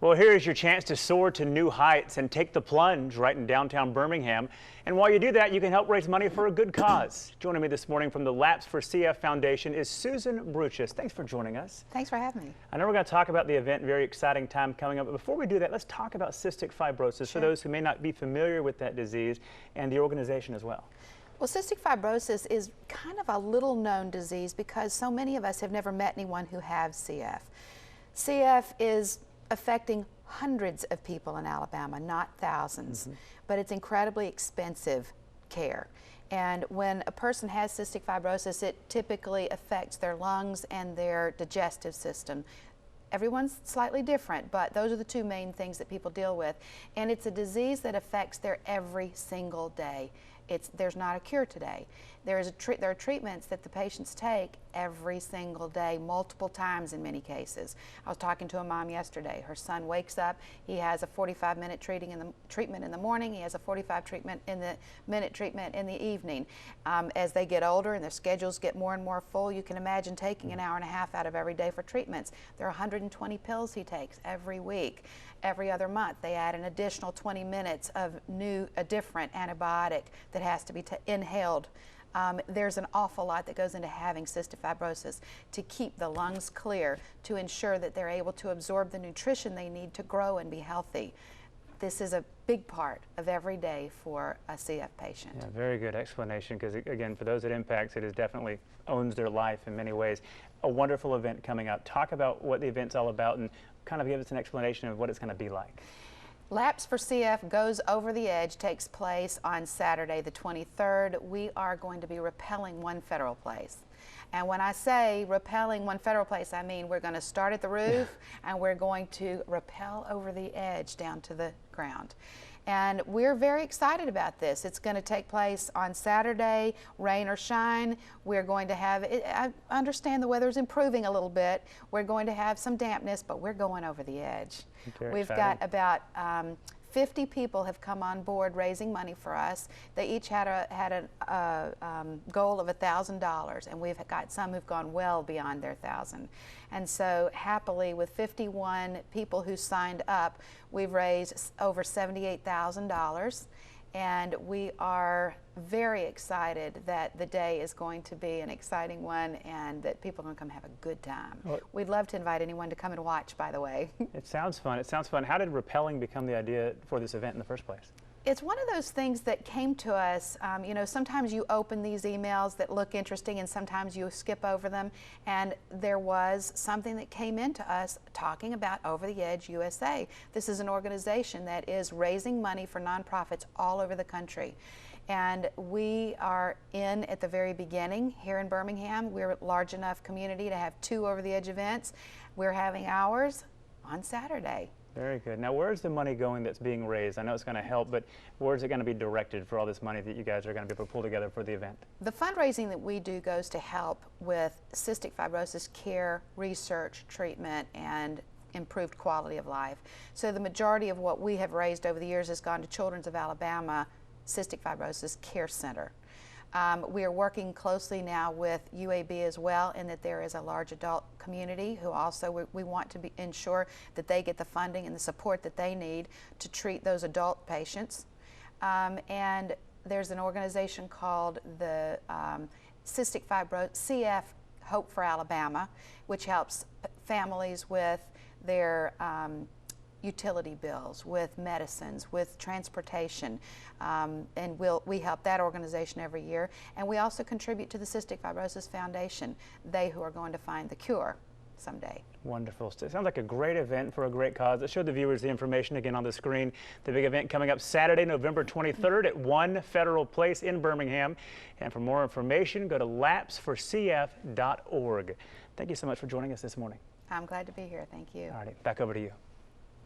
Well, here is your chance to soar to new heights and take the plunge right in downtown Birmingham. And while you do that, you can help raise money for a good cause. Joining me this morning from the Laps for CF Foundation is Susan Bruchus. Thanks for joining us. Thanks for having me. I know we're going to talk about the event, very exciting time coming up. But before we do that, let's talk about cystic fibrosis for those who may not be familiar with that disease and the organization as well. Well, cystic fibrosis is kind of a little known disease because so many of us have never met anyone who has CF. CF is affecting hundreds of people in Alabama, not thousands, but it's incredibly expensive care. And when a person has cystic fibrosis, it typically affects their lungs and their digestive system. Everyone's slightly different, but those are the two main things that people deal with. And it's a disease that affects their every single day. There's not a cure today. There are treatments that the patients take every single day, multiple times in many cases. I was talking to a mom yesterday. Her son wakes up, he has a 45-minute treatment in the morning, he has a 45-minute treatment in the evening. As they get older and their schedules get more and more full, you can imagine taking an hour and a half out of every day for treatments. There are 120 pills he takes every week. Every other month, they add an additional 20 minutes of a different antibiotic that has to be inhaled. There's an awful lot that goes into having cystic fibrosis to keep the lungs clear, to ensure that they're able to absorb the nutrition they need to grow and be healthy. This is a big part of every day for a CF patient. Yeah, very good explanation, because again, for those it impacts, it definitely owns their life in many ways. A wonderful event coming up. Talk about what the event's all about and kind of give us an explanation of what it's going to be like. Laps for CF Goes Over the Edge takes place on Saturday the 23rd. We are going to be rappelling one federal place. And when I say rappelling one federal place, I mean we're going to start at the roof and we're going to rappel over the edge down to the ground. And we're very excited about this. It's going to take place on Saturday, rain or shine. We're going to have, I understand the weather's improving a little bit. We're going to have some dampness, but we're going over the edge. We've got about 50 people have come on board raising money for us. They each had a goal of $1,000, and we've got some who've gone well beyond their $1,000. And so happily, with 51 people who signed up, we've raised over $78,000. And we are very excited that the day is going to be an exciting one and that people are going to come have a good time. Well, we'd love to invite anyone to come and watch, by the way. It sounds fun. It sounds fun. How did rappelling become the idea for this event in the first place? It's one of those things that came to us, you know, sometimes you open these emails that look interesting and sometimes you skip over them, and there was something that came into us talking about Over the Edge USA. This is an organization that is raising money for nonprofits all over the country. And we are at the very beginning here in Birmingham. We're a large enough community to have 2 Over the Edge events. We're having ours on Saturday. Very good. Now, where's the money going that's being raised? I know it's going to help, but where's it going to be directed for all this money that you guys are going to be able to pull together for the event? The fundraising that we do goes to help with cystic fibrosis care, research, treatment, and improved quality of life. So the majority of what we have raised over the years has gone to Children's of Alabama Cystic Fibrosis Care Center. We are working closely now with UAB as well, in that there is a large adult community who also we want to ensure that they get the funding and the support that they need to treat those adult patients. And there's an organization called the Cystic Fibrosis CF Hope for Alabama, which helps families with their utility bills, with medicines, with transportation, and we help that organization every year. And we also contribute to the Cystic Fibrosis Foundation, they who are going to find the cure someday. Wonderful. It sounds like a great event for a great cause. Let's show the viewers the information again on the screen. The big event coming up Saturday, November 23rd at One Federal Place in Birmingham. And for more information, go to lapsforcf.org. Thank you so much for joining us this morning. I'm glad to be here. Thank you. All right, back over to you.